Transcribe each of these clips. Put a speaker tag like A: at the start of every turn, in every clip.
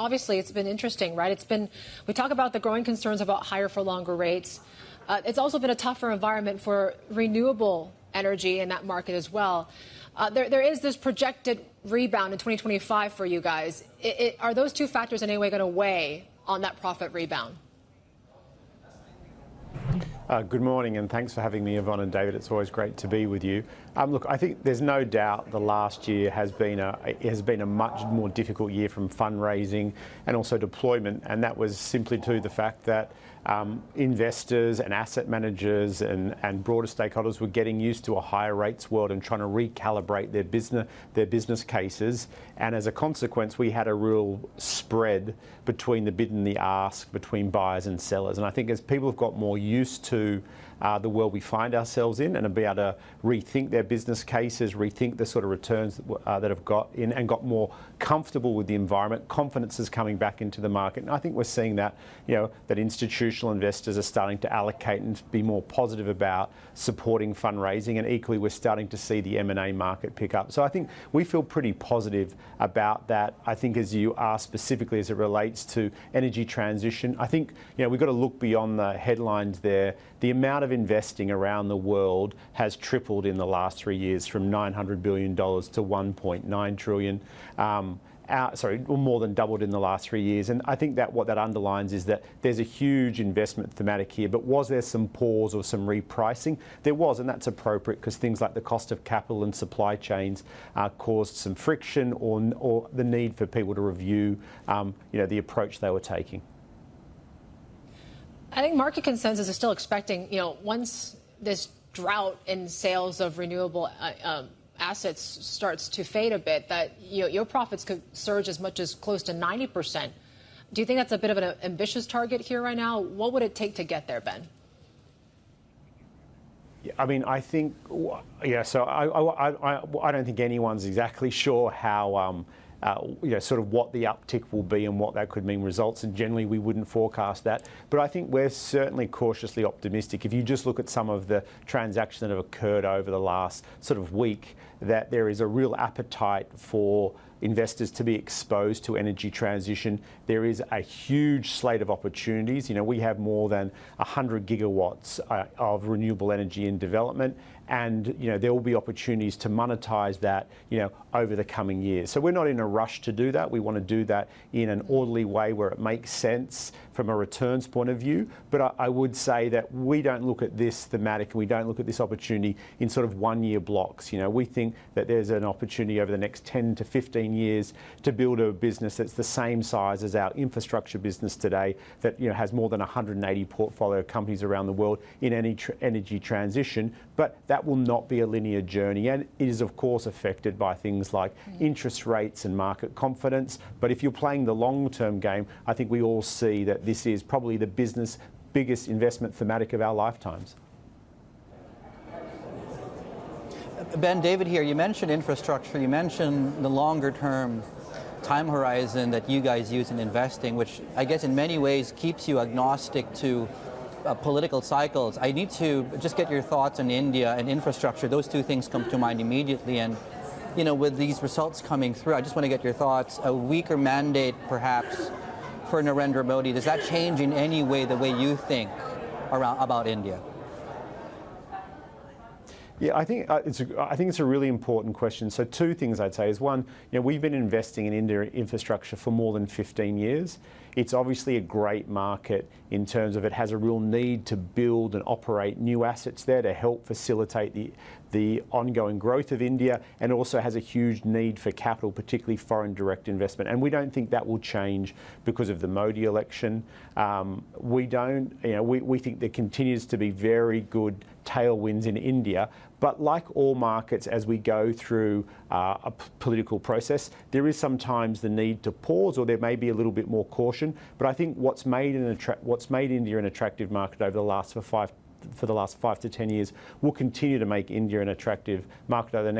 A: Obviously, it's been interesting, right? We talk about the growing concerns about higher for longer rates. It's also been a tougher environment for renewable energy in that market as well. There is this projected rebound in 2025 for you guys. Are those two factors in any way going to weigh on that profit rebound?
B: Good morning, and thanks for having me, Yvonne and David. It's always great to be with you. Look, I think there's no doubt the last year has been a much more difficult year from fundraising and also deployment, and that was simply to the fact that investors and asset managers and broader stakeholders were getting used to a higher rates world and trying to recalibrate their business cases. And as a consequence, we had a real spread between the bid and the ask between buyers and sellers. And I think as people have got more used to the world we find ourselves in and have been able to rethink their business cases, rethink the sort of returns that have got in and got more comfortable with the environment, confidence is coming back into the market. And I think we're seeing that, that institutional investors are starting to allocate and be more positive about supporting fundraising. And equally, we're starting to see the M&A market pick up. So I think we feel pretty positive about that. I think as you asked specifically as it relates to energy transition, I think, we've got to look beyond the headlines there. The amount of investing around the world has tripled in the last 3 years from $900 billion to $1.9 trillion. More than doubled in the last 3 years. And I think that what that underlines is that there's a huge investment thematic here. But was there some pause or some repricing? There was, and that's appropriate because things like the cost of capital and supply chains caused some friction or the need for people to review, the approach they were taking.
A: I think market consensus is still expecting, once this drought in sales of renewable assets starts to fade a bit, that your profits could surge as much as close to 90%. Do you think that's a bit of an ambitious target here right now? What would it take to get there, Ben?
B: I mean, I think, so I don't think anyone's exactly sure how, sort of what the uptick will be and what that could mean results. And generally, we wouldn't forecast that. But I think we're certainly cautiously optimistic. If you just look at some of the transactions that have occurred over the last sort of week, that there is a real appetite for investors to be exposed to energy transition. There is a huge slate of opportunities. We have more than 100 gigawatts of renewable energy in development. And, there will be opportunities to monetize that, over the coming years. So we're not in a rush to do that. We want to do that in an orderly way where it makes sense from a returns point of view. But I would say that we don't look at this thematic and we don't look at this opportunity in sort of 1 year blocks. We think that there's an opportunity over the next 10 to 15 years to build a business that's the same size as our infrastructure business today that, has more than 180 portfolio companies around the world in energy transition. But that will not be a linear journey, and it is of course affected by things like interest rates and market confidence. But if you're playing the long-term game, I think we all see that this is probably the biggest investment thematic of our lifetimes.
C: Ben, David here. You mentioned infrastructure. You mentioned the longer-term time horizon that you guys use in investing, which I guess in many ways keeps you agnostic to political cycles. I need to just get your thoughts on India and infrastructure. Those two things come to mind immediately. And, with these results coming through, I just want to get your thoughts. A weaker mandate, perhaps, for Narendra Modi, does that change in any way the way you think about India?
B: Yeah, I think it's a really important question. So two things I'd say is one, we've been investing in India infrastructure for more than 15 years. It's obviously a great market in terms of it has a real need to build and operate new assets there to help facilitate the ongoing growth of India, and also has a huge need for capital, particularly foreign direct investment. And we don't think that will change because of the Modi election. We think there continues to be very good tailwinds in India. But like all markets, as we go through a political process, there is sometimes the need to pause, or there may be a little bit more caution. But I think what's made India an attractive market over the last for the last 5 to 10 years will continue to make India an attractive market over the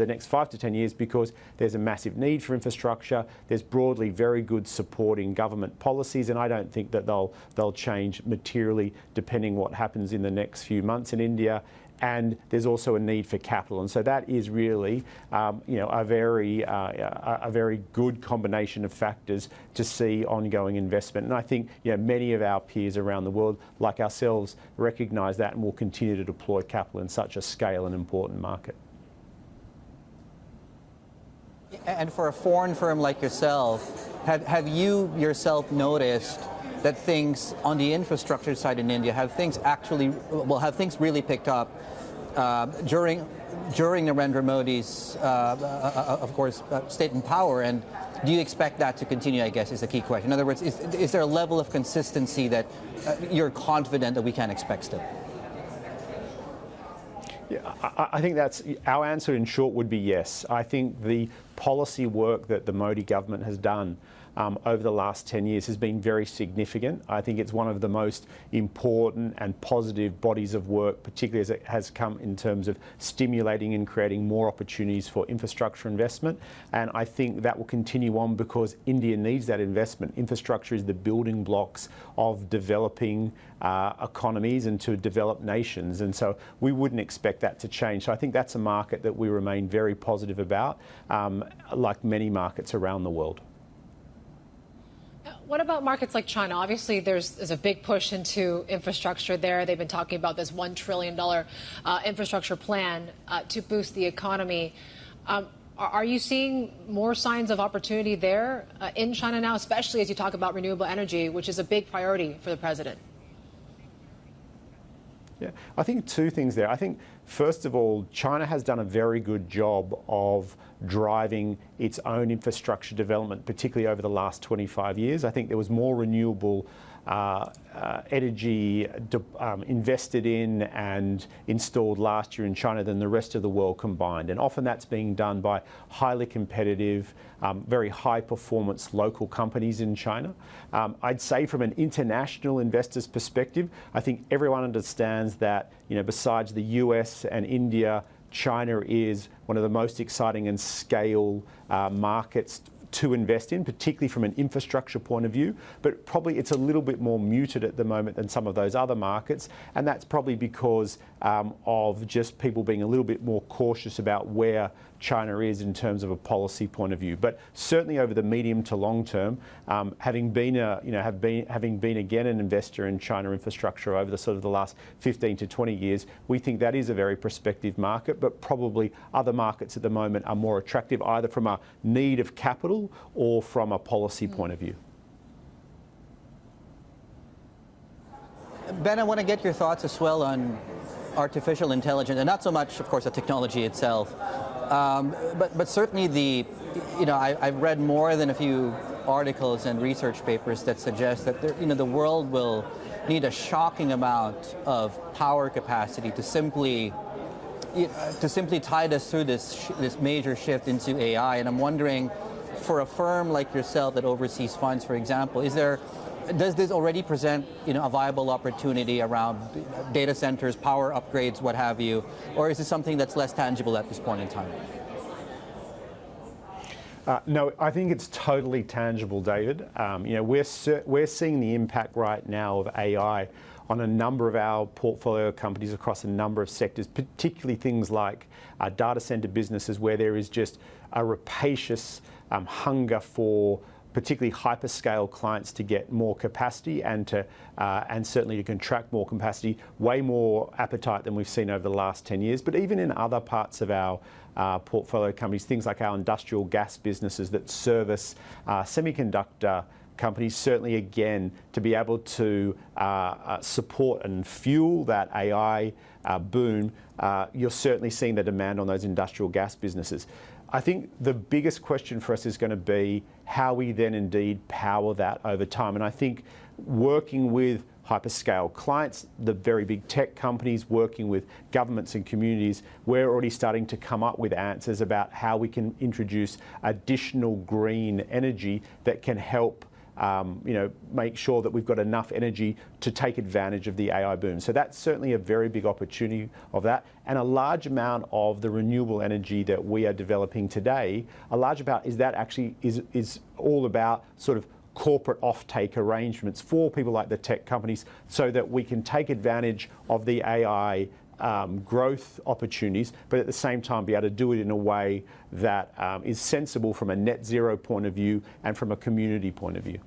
B: next 5 to 10 years, because there's a massive need for infrastructure. There's broadly very good supporting government policies, and I don't think that they'll change materially depending what happens in the next few months in India. and there's also a need for capital. And so that is really, a very good combination of factors to see ongoing investment. And I think, many of our peers around the world, like ourselves, recognise that and will continue to deploy capital in such a scale and important market.
C: And for a foreign firm like yourself, have you yourself noticed that things on the infrastructure side in India, have things really picked up during Narendra Modi's, of course, state and power? And do you expect that to continue, I guess, is the key question. In other words, is there a level of consistency that you're confident that we can expect still?
B: Yeah, I think that's our answer in short would be yes. I think the policy work that the Modi government has done over the last 10 years has been very significant. I think it's one of the most important and positive bodies of work, particularly as it has come in terms of stimulating and creating more opportunities for infrastructure investment. And I think that will continue on because India needs that investment. Infrastructure is the building blocks of developing economies and to develop nations. And so we wouldn't expect that to change. So I think that's a market that we remain very positive about, like many markets around the world.
A: What about markets like China? Obviously, there's a big push into infrastructure there. They've been talking about this $1 trillion infrastructure plan to boost the economy. Are you seeing more signs of opportunity there in China now, especially as you talk about renewable energy, which is a big priority for the president?
B: Yeah, I think two things there. I think, first of all, China has done a very good job of driving its own infrastructure development, particularly over the last 25 years. I think there was more renewable energy invested in and installed last year in China than the rest of the world combined. And often that's being done by highly competitive, very high performance local companies in China. I'd say from an international investor's perspective, I think everyone understands that, besides the US and India, China is one of the most exciting and scale markets to invest in, particularly from an infrastructure point of view, but probably it's a little bit more muted at the moment than some of those other markets, and that's probably because of just people being a little bit more cautious about where China is in terms of a policy point of view. But certainly over the medium to long term, having been again an investor in China infrastructure over the sort of the last 15 to 20 years, we think that is a very prospective market, but probably other markets at the moment are more attractive either from a need of capital or from a policy point of view.
C: Ben, I want to get your thoughts as well on artificial intelligence, and not so much, of course, the technology itself, but certainly I've read more than a few articles and research papers that suggest that the world will need a shocking amount of power capacity to simply tide us through this major shift into AI. And I'm wondering, for a firm like yourself that oversees funds, for example, does this already present a viable opportunity around data centers, power upgrades, what have you, or is it something that's less tangible at this point in time?
B: No, I think it's totally tangible, David. We're seeing the impact right now of AI on a number of our portfolio companies across a number of sectors, particularly things like data center businesses where there is just a rapacious hunger for particularly hyperscale clients to get more capacity and certainly to contract more capacity, way more appetite than we've seen over the last 10 years. But even in other parts of our portfolio companies, things like our industrial gas businesses that service semiconductor companies, certainly again to be able to support and fuel that AI boom, you're certainly seeing the demand on those industrial gas businesses. I think the biggest question for us is going to be how we then indeed power that over time. And I think working with hyperscale clients, the very big tech companies, working with governments and communities, we're already starting to come up with answers about how we can introduce additional green energy that can help make sure that we've got enough energy to take advantage of the AI boom. So that's certainly a very big opportunity of that. And a large amount of the renewable energy that we are developing today, a large amount is all about sort of corporate offtake arrangements for people like the tech companies so that we can take advantage of the AI growth opportunities, but at the same time be able to do it in a way that is sensible from a net zero point of view and from a community point of view.